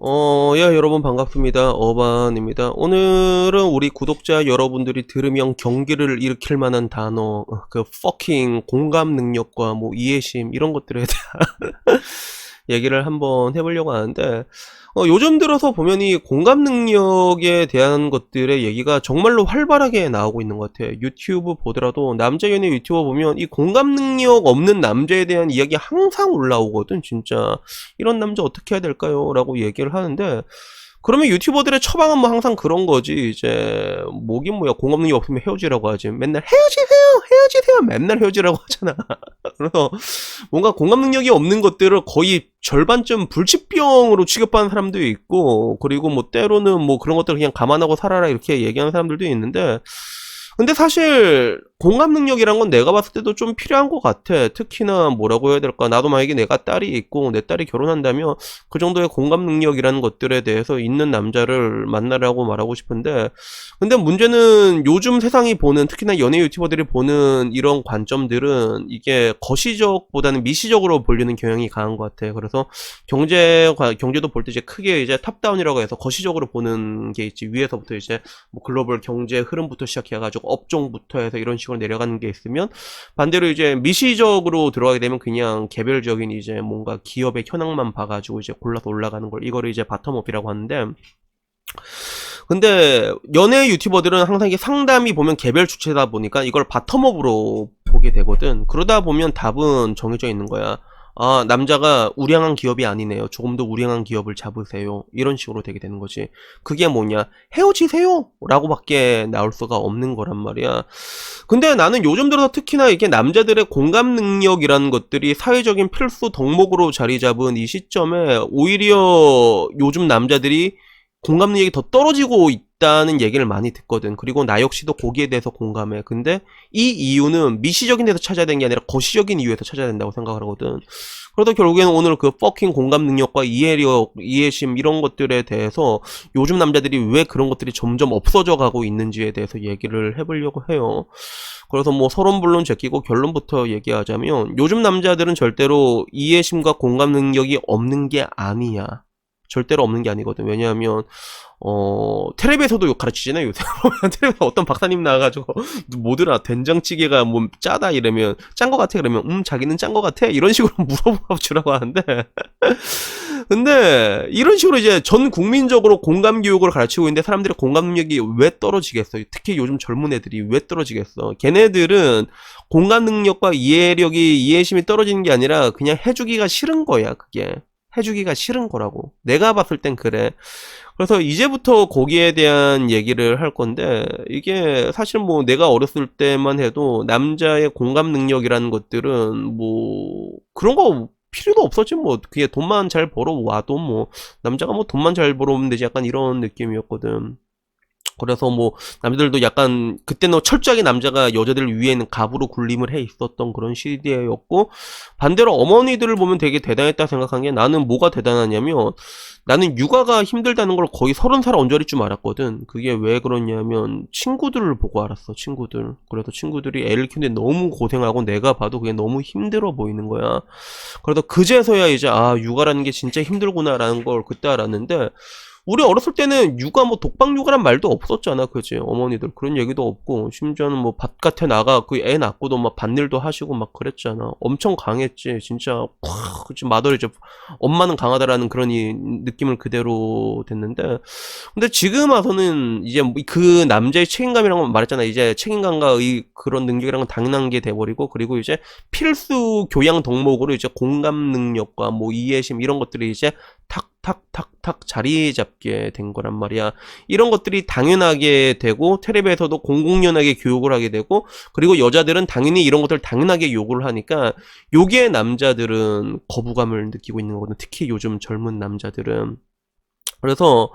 야, 여러분 반갑습니다. 어반입니다. 오늘은 우리 구독자 여러분들이 들으면 경기를 일으킬 만한 단어, 그 fucking 공감 능력과 뭐 이해심 이런 것들에 대한 얘기를 한번 해보려고 하는데, 요즘 들어서 보면 이 공감 능력에 대한 것들의 얘기가 정말로 활발하게 나오고 있는 것 같아요. 유튜브 보더라도 남자 연예 유튜버 보면 이 공감 능력 없는 남자에 대한 이야기 항상 올라오거든. 진짜 이런 남자 어떻게 해야 될까요? 라고 얘기를 하는데, 그러면 유튜버들의 처방은 뭐 항상 그런 거지. 이제 뭐긴 뭐야, 공감 능력 없으면 헤어지라고 하지. 맨날 헤어지세요 맨날 헤어지라고 하잖아. 그래서 뭔가 공감 능력이 없는 것들을 거의 절반쯤 불치병으로 취급하는 사람도 있고, 그리고 뭐 때로는 뭐 그런 것들 그냥 감안하고 살아라 이렇게 얘기하는 사람들도 있는데, 근데 사실 공감 능력이란 건 내가 봤을 때도 좀 필요한 것 같아. 특히나 뭐라고 해야 될까, 나도 만약에 내가 딸이 있고 내 딸이 결혼한다면 그 정도의 공감 능력이라는 것들에 대해서 있는 남자를 만나라고 말하고 싶은데, 근데 문제는 요즘 세상이 보는, 특히나 연예 유튜버들이 보는 이런 관점들은 이게 거시적보다는 미시적으로 보려는 경향이 강한 것 같아. 그래서 경제도 볼 때 이제 크게 이제 탑다운이라고 해서 거시적으로 보는 게 있지. 위에서부터 이제 뭐 글로벌 경제 흐름부터 시작해가지고 업종부터 해서 이런 식으로 내려가는 게 있으면, 반대로 이제 미시적으로 들어가게 되면 그냥 개별적인 이제 뭔가 기업의 현황만 봐가지고 이제 골라서 올라가는 걸, 이거를 이제 바텀업이라고 하는데, 근데 연예 유튜버들은 항상 이게 상담이 보면 개별 주체다 보니까 이걸 바텀업으로 보게 되거든. 그러다 보면 답은 정해져 있는 거야. 아, 남자가 우량한 기업이 아니네요. 조금 더 우량한 기업을 잡으세요. 이런 식으로 되게 되는 거지. 그게 뭐냐? 헤어지세요! 라고 밖에 나올 수가 없는 거란 말이야. 근데 나는 요즘 들어서 특히나 이게 남자들의 공감 능력이라는 것들이 사회적인 필수 덕목으로 자리 잡은 이 시점에 오히려 요즘 남자들이 공감 능력이 더 떨어지고 있다는 얘기를 많이 듣거든. 그리고 나 역시도 거기에 대해서 공감해. 근데 이 이유는 미시적인 데서 찾아야 되는 게 아니라 거시적인 이유에서 찾아야 된다고 생각을 하거든. 그러다 결국에는 오늘 그 퍼킹 공감 능력과 이해력, 이해심 이런 것들에 대해서 요즘 남자들이 왜 그런 것들이 점점 없어져 가고 있는지에 대해서 얘기를 해보려고 해요. 그래서 뭐 서론불론 제끼고 결론부터 얘기하자면, 요즘 남자들은 절대로 이해심과 공감 능력이 없는 게 아니야. 절대로 없는 게 아니거든. 왜냐하면 텔레비에서도 가르치잖아요, 요새. 텔레비에 어떤 박사님 나와가지고 뭐더라, 된장찌개가 뭐 짜다 이러면, 짠 거 같아 그러면 자기는 짠 거 같아 이런 식으로 물어봐 주라고 하는데, 근데 이런 식으로 이제 전 국민적으로 공감 교육을 가르치고 있는데 사람들의 공감 능력이 왜 떨어지겠어? 특히 요즘 젊은 애들이 왜 떨어지겠어? 걔네들은 공감 능력과 이해력이, 이해심이 떨어지는 게 아니라 그냥 해주기가 싫은 거야. 그게 해주기가 싫은 거라고 내가 봤을 땐 그래. 그래서 이제부터 거기에 대한 얘기를 할 건데, 이게 사실 뭐 내가 어렸을 때만 해도 남자의 공감 능력이라는 것들은 뭐 그런 거 필요도 없었지. 뭐 그게 돈만 잘 벌어와도 뭐 남자가 뭐 돈만 잘 벌어오면 되지, 약간 이런 느낌이었거든. 그래서 뭐 남자들도 약간 그때는 철저하게 남자가 여자들을 위해는 갑으로 군림을 해 있었던 그런 시대였고, 반대로 어머니들을 보면 되게 대단했다 생각한 게, 나는 뭐가 대단하냐면, 나는 육아가 힘들다는 걸 거의 30살 언저리 쯤 알았거든. 그게 왜 그러냐면 친구들을 보고 알았어. 친구들. 그래서 친구들이 애를 키우는데 너무 고생하고 내가 봐도 그게 너무 힘들어 보이는 거야. 그래서 그제서야 이제 육아라는 게 진짜 힘들구나라는 걸 그때 알았는데, 우리 어렸을 때는 육아, 뭐 독박 육아란 말도 없었잖아. 그지? 어머니들 그런 얘기도 없고, 심지어는 뭐 바깥에 나가 그 애 낳고도 막 밭일도 하시고 막 그랬잖아. 엄청 강했지 진짜. 그치, 마더리 이제 엄마는 강하다라는 그런 이 느낌을 그대로 됐는데, 근데 지금 와서는 이제 그 남자의 책임감이라는 건 말했잖아. 이제 책임감과 그런 능력이란 건 당연한 게 돼버리고, 그리고 이제 필수 교양 덕목으로 이제 공감 능력과 뭐 이해심 이런 것들이 이제 탁탁탁탁 자리 잡게 된 거란 말이야. 이런 것들이 당연하게 되고, 텔레비에서도 공공연하게 교육을 하게 되고, 그리고 여자들은 당연히 이런 것들 당연하게 요구를 하니까, 여기에 남자들은 거부감을 느끼고 있는 거거든. 특히 요즘 젊은 남자들은. 그래서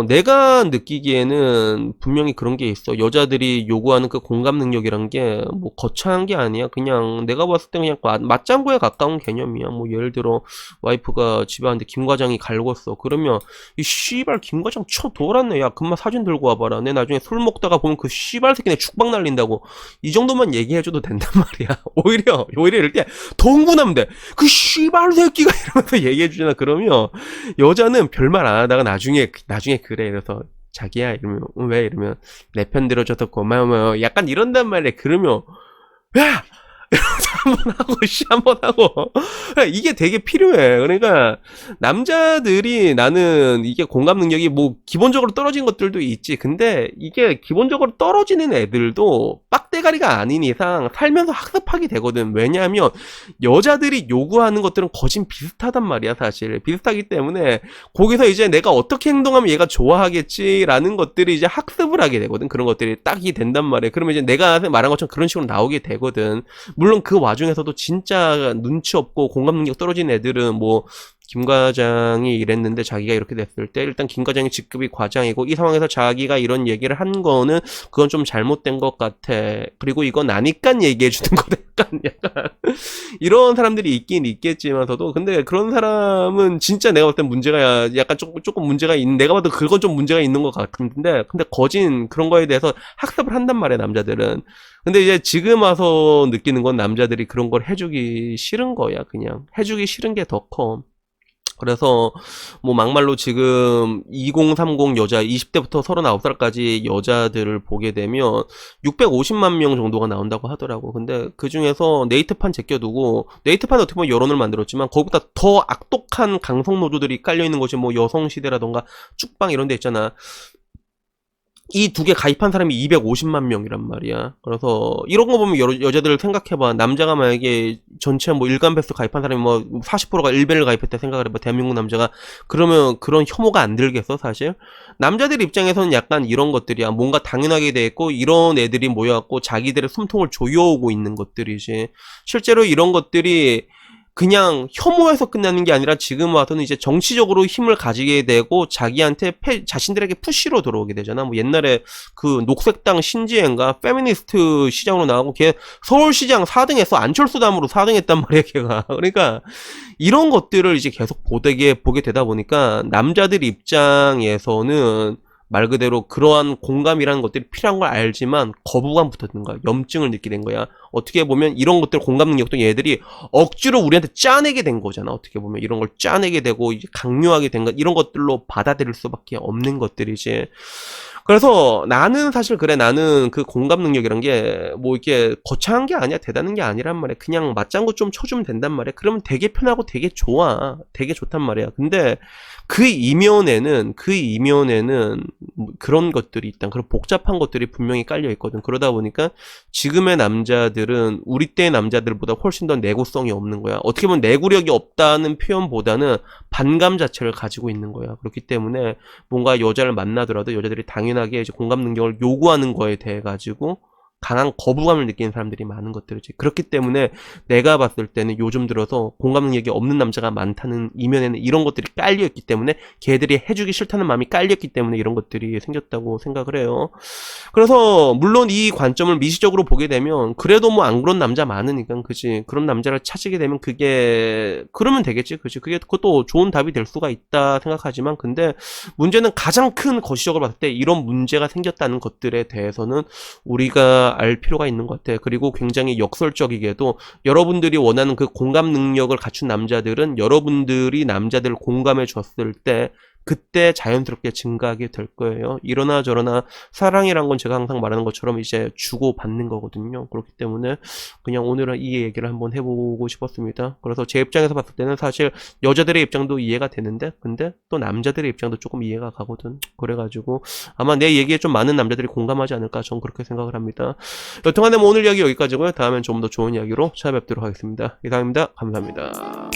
내가 느끼기에는 분명히 그런 게 있어. 여자들이 요구하는 그 공감 능력이란 게 뭐 거창한 게 아니야. 그냥 내가 봤을 때 그냥 맞장구에 가까운 개념이야. 뭐 예를 들어 와이프가 집에 왔는데 김 과장이 갈궜어. 그러면 이 씨발 김 과장 쳐 돌았네. 야 금방 사진 들고 와봐라. 내 나중에 술 먹다가 보면 그 씨발 새끼네 죽박 날린다고. 이 정도만 얘기해줘도 된단 말이야. 오히려 이럴 때 더 흥분하면 돼. 그 씨발 새끼가 이러면서 얘기해주잖아. 그러면 여자는 별말 안 하다가 나중에 그래. 그래서 자기야 이러면 왜 이러면 내 편 들어줘서 고마워. 약간 이런단 말이야. 그러면 야 한번 하고 한번 하고 이게 되게 필요해. 그러니까 남자들이 나는 이게 공감 능력이 뭐 기본적으로 떨어진 것들도 있지. 근데 이게 기본적으로 떨어지는 애들도 빡대가리가 아닌 이상 살면서 학습하게 되거든. 왜냐하면 여자들이 요구하는 것들은 거진 비슷하단 말이야. 사실 비슷하기 때문에 거기서 이제 내가 어떻게 행동하면 얘가 좋아하겠지라는 것들이 이제 학습을 하게 되거든. 그런 것들이 딱이 된단 말이야. 그러면 이제 내가 말한 것처럼 그런 식으로 나오게 되거든. 물론 그 와중에서도 진짜 눈치 없고 공감 능력 떨어진 애들은 뭐 김 과장이 이랬는데 자기가 이렇게 됐을 때 일단 김 과장이 직급이 과장이고 이 상황에서 자기가 이런 얘기를 한 거는 그건 좀 잘못된 것 같아. 그리고 이건 아니깐 얘기해 주는 거다. 약간 이런 사람들이 있긴 있겠지만서도 근데 그런 사람은 진짜 내가 볼 땐 문제가 약간 조금 문제가 있는 내가 봐도 그건 좀 문제가 있는 것 같은데 근데 거진 그런 거에 대해서 학습을 한단 말이야 남자들은. 근데 이제 지금 와서 느끼는 건 남자들이 그런 걸 해주기 싫은 거야. 그냥 해주기 싫은 게 더 커. 그래서 뭐 막말로 지금 2030 여자 20대부터 39살까지 여자들을 보게 되면 650만 명 정도가 나온다고 하더라고. 근데 그 중에서 네이트판 제껴두고 네이트판 어떻게 보면 여론을 만들었지만 거기보다 더 악독한 강성 노조들이 깔려 있는 것이 뭐 여성시대라던가 쭉방 이런 데 있잖아. 이 두 개 가입한 사람이 250만 명이란 말이야. 그래서 이런 거 보면 여자들 생각해봐. 남자가 만약에 전체 뭐 일간베스트 가입한 사람이 뭐 40%가 일베를 가입했다 생각을 해봐. 대한민국 남자가. 그러면 그런 혐오가 안 들겠어 사실? 남자들 입장에서는 약간 이런 것들이야. 뭔가 당연하게 돼 있고 이런 애들이 모여갖고 자기들의 숨통을 조여오고 있는 것들이지. 실제로 이런 것들이 그냥 혐오해서 끝나는 게 아니라 지금 와서는 이제 정치적으로 힘을 가지게 되고 자기한테 자신들에게 푸시로 들어오게 되잖아. 뭐 옛날에 그 녹색당 신지혜인가 페미니스트 시장으로 나가고 걔 서울시장 4등 했어. 안철수 담으로 4등 했단 말이야 걔가. 그러니까 이런 것들을 이제 계속 보게 되다 보니까 남자들 입장에서는 말 그대로 그러한 공감이라는 것들이 필요한 걸 알지만 거부감 붙었는 거야. 염증을 느끼게 된 거야. 어떻게 보면 이런 것들 공감 능력도 얘들이 억지로 우리한테 짜내게 된 거잖아. 어떻게 보면 이런 걸 짜내게 되고 이제 강요하게 된 것, 이런 것들로 받아들일 수밖에 없는 것들이지. 그래서 나는 사실 그래. 나는 그 공감 능력이란 게 뭐 이렇게 거창한 게 아니야. 대단한 게 아니란 말이야. 그냥 맞장구 좀 쳐주면 된단 말이야. 그러면 되게 편하고 되게 좋아. 되게 좋단 말이야. 근데 그 이면에는 그런 것들이 있다. 그런 복잡한 것들이 분명히 깔려 있거든. 그러다 보니까 지금의 남자들은 우리 때의 남자들보다 훨씬 더 내구성이 없는 거야. 어떻게 보면 내구력이 없다는 표현보다는 반감 자체를 가지고 있는 거야. 그렇기 때문에 뭔가 여자를 만나더라도 여자들이 당연하게 이제 공감 능력을 요구하는 거에 대해 가지고 강한 거부감을 느끼는 사람들이 많은 것들이지. 그렇기 때문에 내가 봤을 때는 요즘 들어서 공감 능력이 없는 남자가 많다는 이면에는 이런 것들이 깔려있기 때문에 걔들이 해주기 싫다는 마음이 깔렸기 때문에 이런 것들이 생겼다고 생각을 해요. 그래서 물론 이 관점을 미시적으로 보게 되면 그래도 뭐 안 그런 남자 많으니까 그지. 그런 남자를 찾게 되면 그게 그러면 되겠지. 그지. 그것도 좋은 답이 될 수가 있다 생각하지만 근데 문제는 가장 큰 거시적으로 봤을 때 이런 문제가 생겼다는 것들에 대해서는 우리가 알 필요가 있는 것 같아. 그리고 굉장히 역설적이게도 여러분들이 원하는 그 공감 능력을 갖춘 남자들은 여러분들이 남자들을 공감해 줬을 때 그때 자연스럽게 증가하게 될 거예요. 이러나 저러나 사랑이란 건 제가 항상 말하는 것처럼 이제 주고 받는 거거든요. 그렇기 때문에 그냥 오늘은 이 얘기를 한번 해보고 싶었습니다. 그래서 제 입장에서 봤을 때는 사실 여자들의 입장도 이해가 되는데 근데 또 남자들의 입장도 조금 이해가 가거든. 그래가지고 아마 내 얘기에 좀 많은 남자들이 공감하지 않을까 전 그렇게 생각을 합니다. 여튼간에 뭐 오늘 이야기 여기까지고요. 다음엔 좀 더 좋은 이야기로 찾아뵙도록 하겠습니다. 이상입니다. 감사합니다.